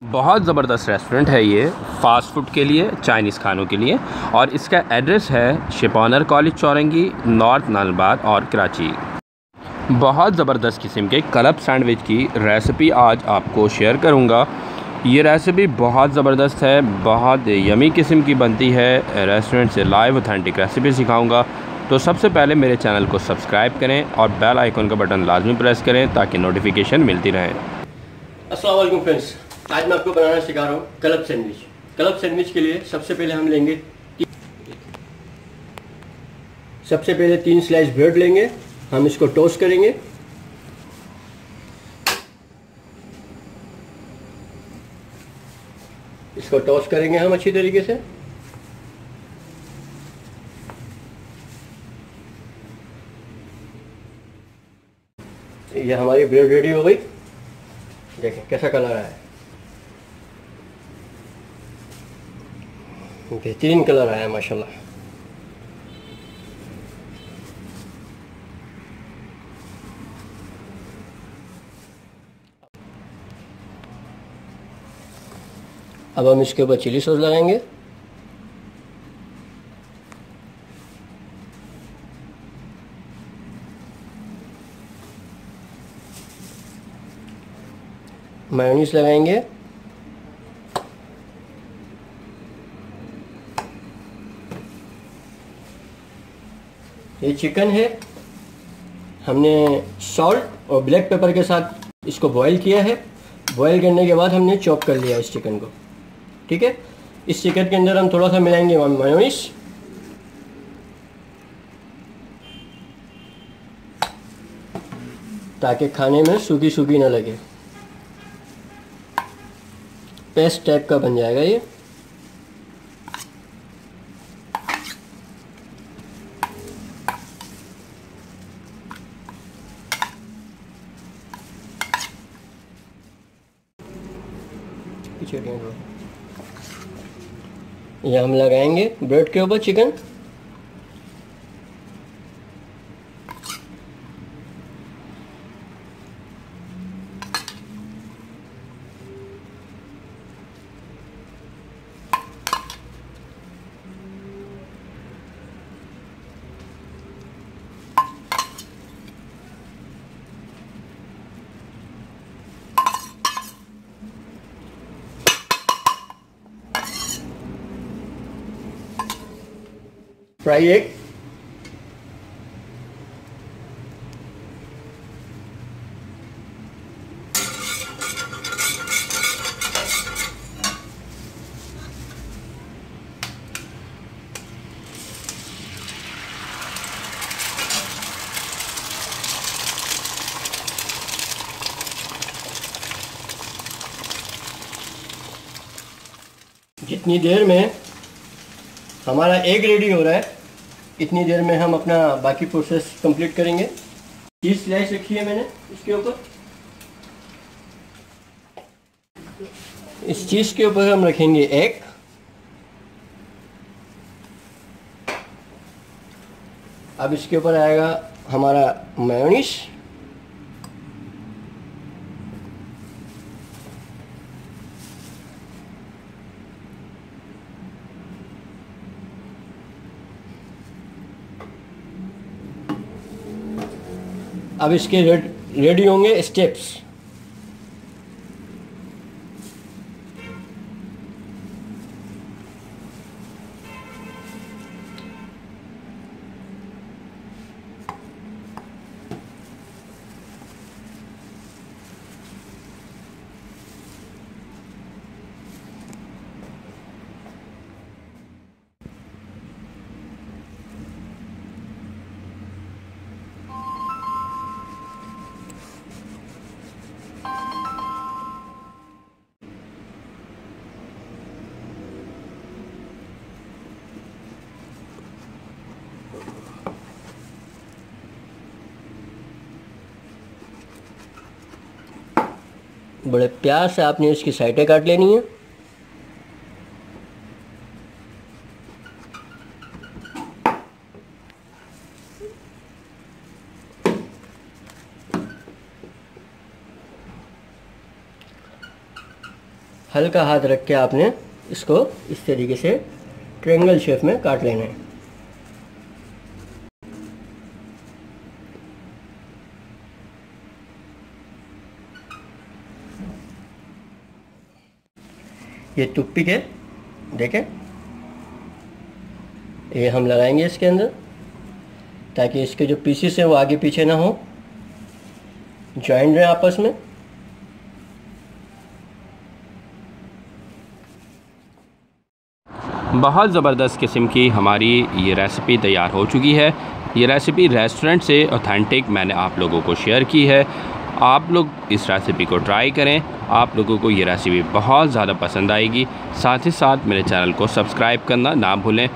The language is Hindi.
बहुत ज़बरदस्त रेस्टोरेंट है ये, फ़ास्ट फूड के लिए, चाइनीज़ खानों के लिए। और इसका एड्रेस है शिपॉनर कॉलेज चौरंगी, नॉर्थ नालबाग और कराची। बहुत ज़बरदस्त किस्म के क्लब सैंडविच की रेसिपी आज आपको शेयर करूंगा। ये रेसिपी बहुत ज़बरदस्त है, बहुत यमी किस्म की बनती है। रेस्टोरेंट से लाइव ऑथेंटिक रेसिपी सिखाऊंगा। तो सबसे पहले मेरे चैनल को सब्सक्राइब करें और बेल आइकन का बटन लाजमी प्रेस करें ताकि नोटिफिकेशन मिलती रहे। अस्सलाम वालेकुम फ्रेंड्स, आज मैं आपको बनाना सिखा रहा हूँ क्लब सैंडविच। क्लब सैंडविच के लिए सबसे पहले हम लेंगे तीन स्लाइस ब्रेड लेंगे। हम इसको टोस्ट करेंगे। इसको टोस्ट करेंगे हम अच्छी तरीके से। ये हमारी ब्रेड रेडी हो गई। देखें कैसा कलर आया है, बेहतरीन कलर आया माशाल्लाह। अब हम इसके ऊपर चिली सॉस लगाएंगे। मेयोनीज लगाएंगे। ये चिकन है, हमने सॉल्ट और ब्लैक पेपर के साथ इसको बॉईल किया है। बॉईल करने के बाद हमने चॉप कर लिया इस चिकन को। ठीक है, इस चिकन के अंदर हम थोड़ा सा मिलाएंगे मेयोनीज, ताकि खाने में सूखी सूखी ना लगे। पेस्ट टाइप का बन जाएगा ये। ये हम लगाएंगे ब्रेड के ऊपर चिकन। फ्राई एग, जितनी देर में हमारा एग रेडी हो रहा है इतनी देर में हम अपना बाकी प्रोसेस कंप्लीट करेंगे। चीज़ स्लाइस रखी है मैंने इसके ऊपर। इस चीज़ के ऊपर हम रखेंगे एग। अब इसके ऊपर आएगा हमारा मेयोनीज। अब इसके रेडी होंगे स्टेप्स। बड़े प्यार से आपने इसकी साइडें काट लेनी है। हल्का हाथ रख के आपने इसको इस तरीके से ट्रायंगल शेप में काट लेना है। ये टूथपिक है, देखें, ये हम लगाएंगे इसके अंदर ताकि इसके जो पीसेस हैं वो आगे पीछे ना हो, जॉइंट रहे आपस में। बहुत ज़बरदस्त किस्म की हमारी ये रेसिपी तैयार हो चुकी है। ये रेसिपी रेस्टोरेंट से ऑथेंटिक मैंने आप लोगों को शेयर की है। आप लोग इस रेसिपी को ट्राई करें, आप लोगों को ये रेसिपी बहुत ज़्यादा पसंद आएगी। साथ ही साथ मेरे चैनल को सब्सक्राइब करना ना भूलें।